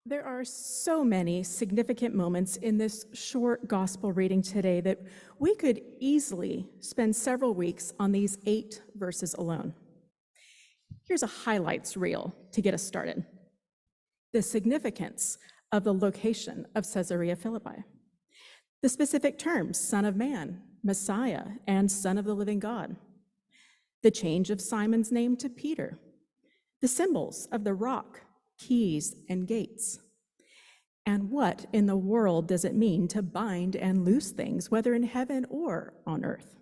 There are so many significant moments in this short gospel reading today that we could easily spend several weeks on these 8 verses alone. Here's a highlights reel to get us started. The significance of the location of Caesarea Philippi. The specific terms, Son of Man, Messiah, and Son of the Living God. The change of Simon's name to Peter. The symbols of the rock, keys, and gates. And what in the world does it mean to bind and loose things, whether in heaven or on earth?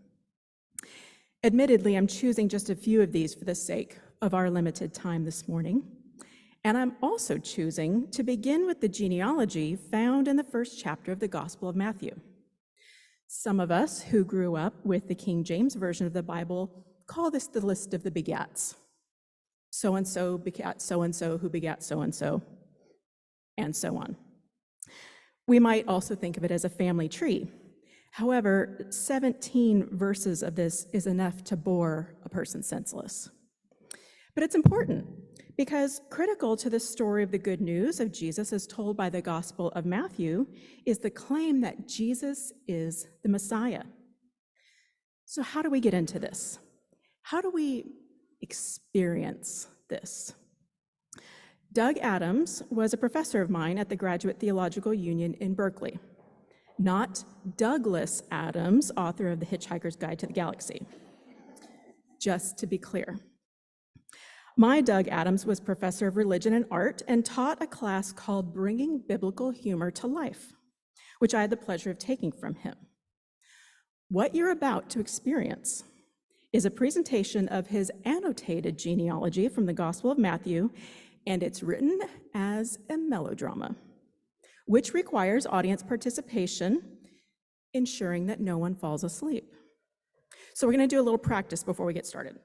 Admittedly, I'm choosing just a few of these for the sake of our limited time this morning. And I'm also choosing to begin with the genealogy found in the first chapter of the Gospel of Matthew. Some of us who grew up with the King James Version of the Bible call this the list of the begats. So-and-so begat so-and-so who begat so-and-so, and so on. We might also think of it as a family tree. However, 17 verses of this is enough to bore a person senseless. But it's important because critical to the story of the good news of Jesus as told by the Gospel of Matthew is the claim that Jesus is the Messiah. So how do we get into this? How do we experience this? Doug Adams was a professor of mine at the Graduate Theological Union in Berkeley, not Douglas Adams, author of The Hitchhiker's Guide to the Galaxy. Just to be clear. My Doug Adams was professor of religion and art and taught a class called Bringing Biblical Humor to Life, which I had the pleasure of taking from him. What you're about to experience is a presentation of his annotated genealogy from the Gospel of Matthew, and it's written as a melodrama, which requires audience participation, ensuring that no one falls asleep. So we're going to do a little practice before we get started.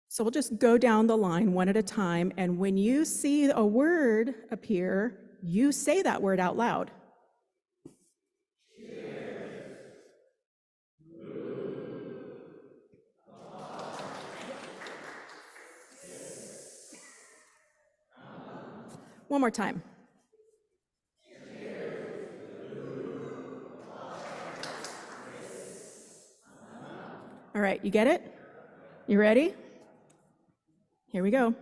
So we'll just go down the line one at a time, and when you see a word appear, you say that word out loud. One more time. All right, you get it? You ready? Here we go.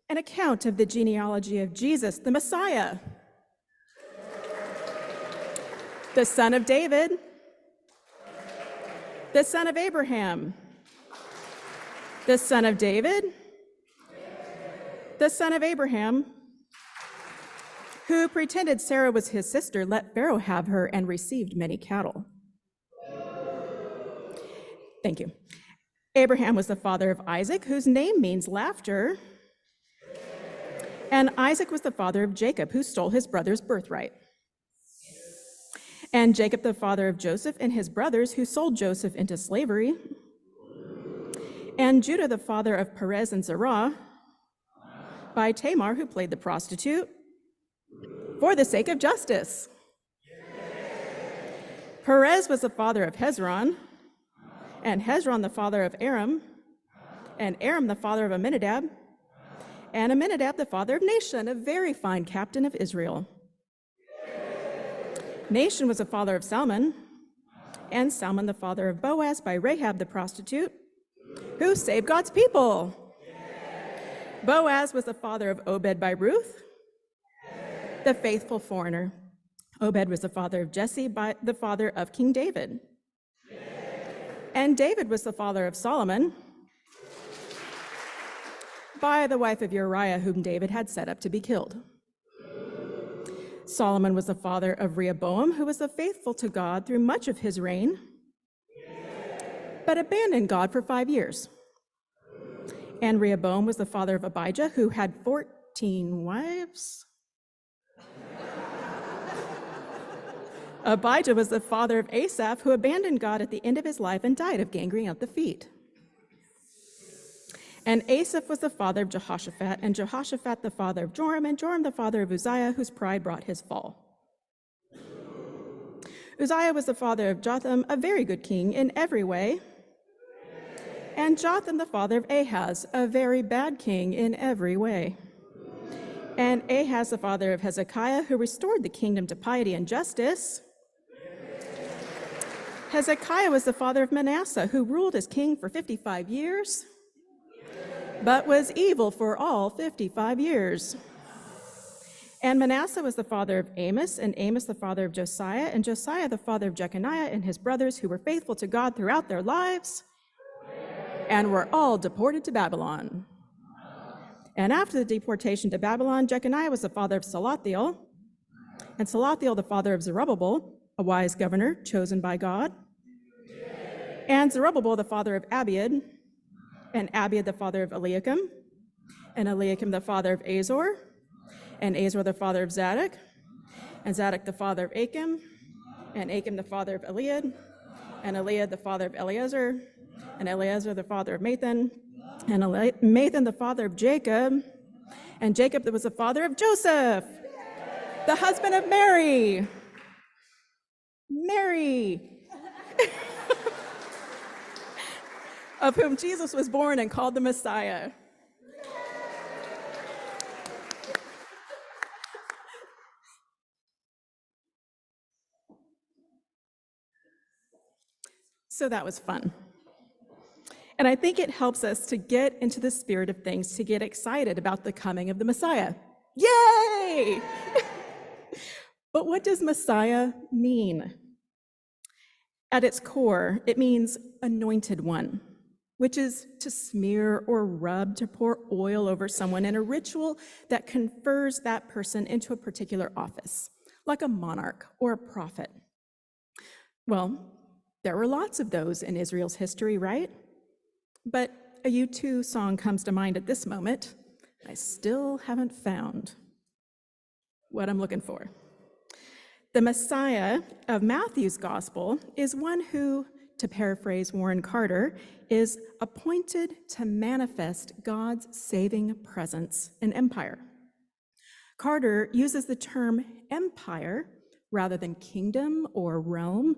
An account of the genealogy of Jesus, the Messiah, the son of David, the son of Abraham, the son of David, the son of Abraham, who pretended Sarah was his sister, let Pharaoh have her, and received many cattle. Thank you. Abraham was the father of Isaac, whose name means laughter. And Isaac was the father of Jacob, who stole his brother's birthright. And Jacob the father of Joseph and his brothers, who sold Joseph into slavery. And Judah the father of Perez and Zerah, by Tamar, who played the prostitute, for the sake of justice. Perez was the father of Hezron, and Hezron the father of Aram, and Aram the father of Amminadab, and Amminadab the father of Nahshon, a very fine captain of Israel. Nahshon was the father of Salmon, and Salmon the father of Boaz by Rahab the prostitute, who saved God's people. Boaz was the father of Obed by Ruth, the faithful foreigner. Obed was the father of Jesse by the father of King David. And David was the father of Solomon by the wife of Uriah, whom David had set up to be killed. Solomon was the father of Rehoboam, who was faithful to God through much of his reign, but abandoned God for 5 years. And Rehoboam was the father of Abijah, who had 14 wives. Abijah was the father of Asaph, who abandoned God at the end of his life and died of gangrene at the feet. And Asaph was the father of Jehoshaphat, and Jehoshaphat the father of Joram, and Joram the father of Uzziah, whose pride brought his fall. Uzziah was the father of Jotham, a very good king in every way, and Jotham the father of Ahaz, a very bad king in every way. And Ahaz, the father of Hezekiah, who restored the kingdom to piety and justice. Hezekiah was the father of Manasseh, who ruled as king for 55 years, but was evil for all 55 years. And Manasseh was the father of Amos, and Amos the father of Josiah, and Josiah the father of Jeconiah and his brothers, who were faithful to God throughout their lives, and were all deported to Babylon. And after the deportation to Babylon, Jeconiah was the father of Salathiel, and Salathiel the father of Zerubbabel, a wise governor chosen by God, and Zerubbabel the father of Abiud, and Abiud the father of Eliakim, and Eliakim the father of Azor, and Azor the father of Zadok, and Zadok the father of Achim, and Achim the father of Eliad, and Eliad the father of Eleazar, and Eleazar the father of Mathan, and Mathan the father of Jacob, and Jacob that was the father of Joseph, the husband of Mary, of whom Jesus was born and called the Messiah. So that was fun. And I think it helps us to get into the spirit of things, to get excited about the coming of the Messiah. Yay! But what does Messiah mean? At its core, it means anointed one, which is to smear or rub, to pour oil over someone in a ritual that confers that person into a particular office, like a monarch or a prophet. Well, there were lots of those in Israel's history, right? But a U2 song comes to mind at this moment. I still haven't found what I'm looking for. The Messiah of Matthew's gospel is one who, to paraphrase Warren Carter, is appointed to manifest God's saving presence and empire. Carter uses the term empire rather than kingdom or realm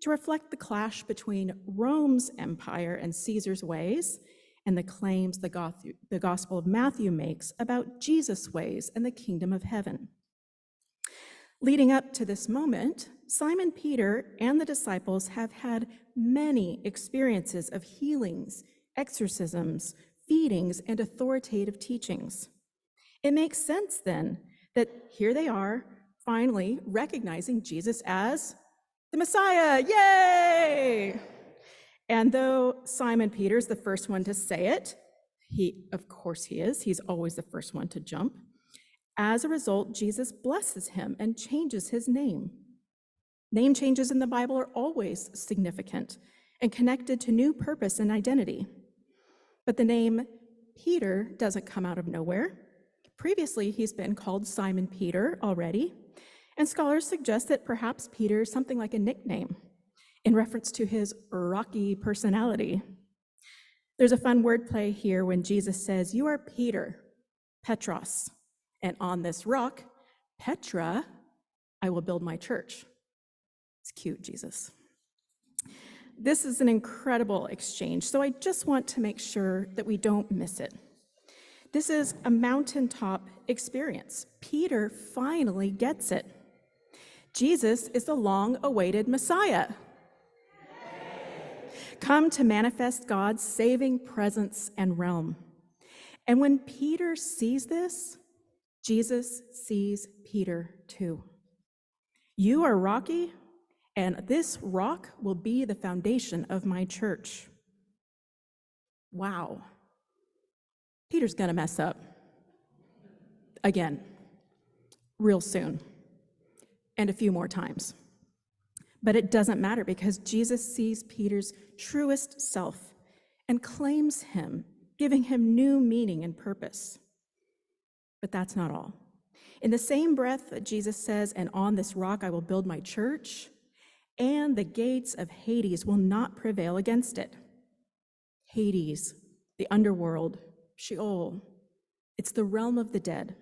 to reflect the clash between Rome's empire and Caesar's ways and the claims the Gospel of Matthew makes about Jesus' ways and the kingdom of heaven. Leading up to this moment, Simon Peter and the disciples have had many experiences of healings, exorcisms, feedings, and authoritative teachings. It makes sense then that here they are, finally recognizing Jesus as the Messiah, yay! And though Simon Peter's the first one to say it, of course he is, he's always the first one to jump. As a result, Jesus blesses him and changes his name. Name changes in the Bible are always significant and connected to new purpose and identity. But the name Peter doesn't come out of nowhere. Previously, he's been called Simon Peter already, and scholars suggest that perhaps Peter is something like a nickname in reference to his rocky personality. There's a fun wordplay here when Jesus says, "You are Peter, Petros, and on this rock, Petra, I will build my church." It's cute, Jesus. This is an incredible exchange, so I just want to make sure that we don't miss it. This is a mountaintop experience. Peter finally gets it. Jesus is the long-awaited Messiah, come to manifest God's saving presence and realm. And when Peter sees this, Jesus sees Peter too. You are rocky, and this rock will be the foundation of my church. Wow. Peter's gonna mess up. Again, real soon, and a few more times. But it doesn't matter because Jesus sees Peter's truest self and claims him, giving him new meaning and purpose. But that's not all. In the same breath that Jesus says, "And on this rock I will build my church, and the gates of Hades will not prevail against it." Hades, the underworld, Sheol, it's the realm of the dead.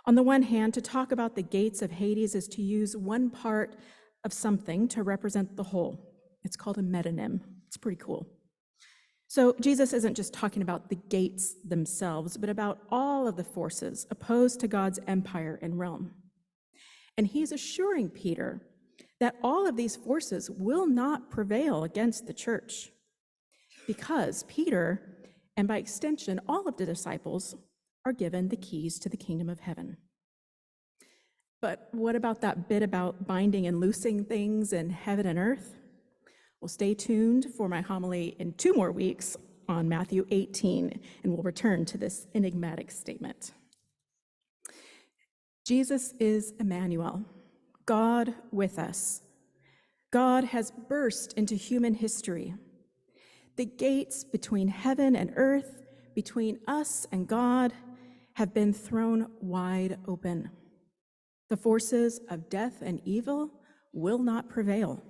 On the one hand, to talk about the gates of Hades is to use one part of something to represent the whole. It's called a metonym. It's pretty cool. So Jesus isn't just talking about the gates themselves, but about all of the forces opposed to God's empire and realm. And he's assuring Peter that all of these forces will not prevail against the church, because Peter, and by extension all of the disciples, are given the keys to the kingdom of heaven. But what about that bit about binding and loosing things in heaven and earth? Well, stay tuned for my homily in 2 more weeks on Matthew 18, and we'll return to this enigmatic statement. Jesus is Emmanuel, God with us. God has burst into human history. The gates between heaven and earth, between us and God, have been thrown wide open. The forces of death and evil will not prevail.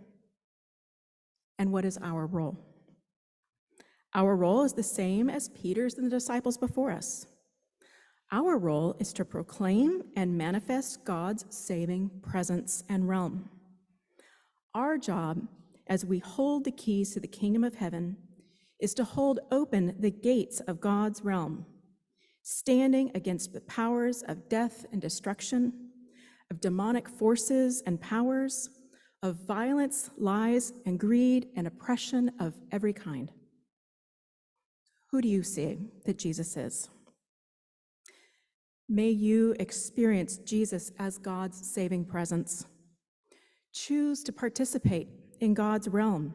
And what is our role? Our role is the same as Peter's and the disciples before us. Our role is to proclaim and manifest God's saving presence and realm. Our job, as we hold the keys to the kingdom of heaven, is to hold open the gates of God's realm, standing against the powers of death and destruction, of demonic forces and powers, of violence, lies, and greed, and oppression of every kind. Who do you see that Jesus is? May you experience Jesus as God's saving presence. Choose to participate in God's realm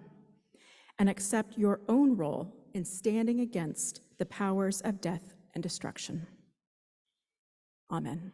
and accept your own role in standing against the powers of death and destruction. Amen.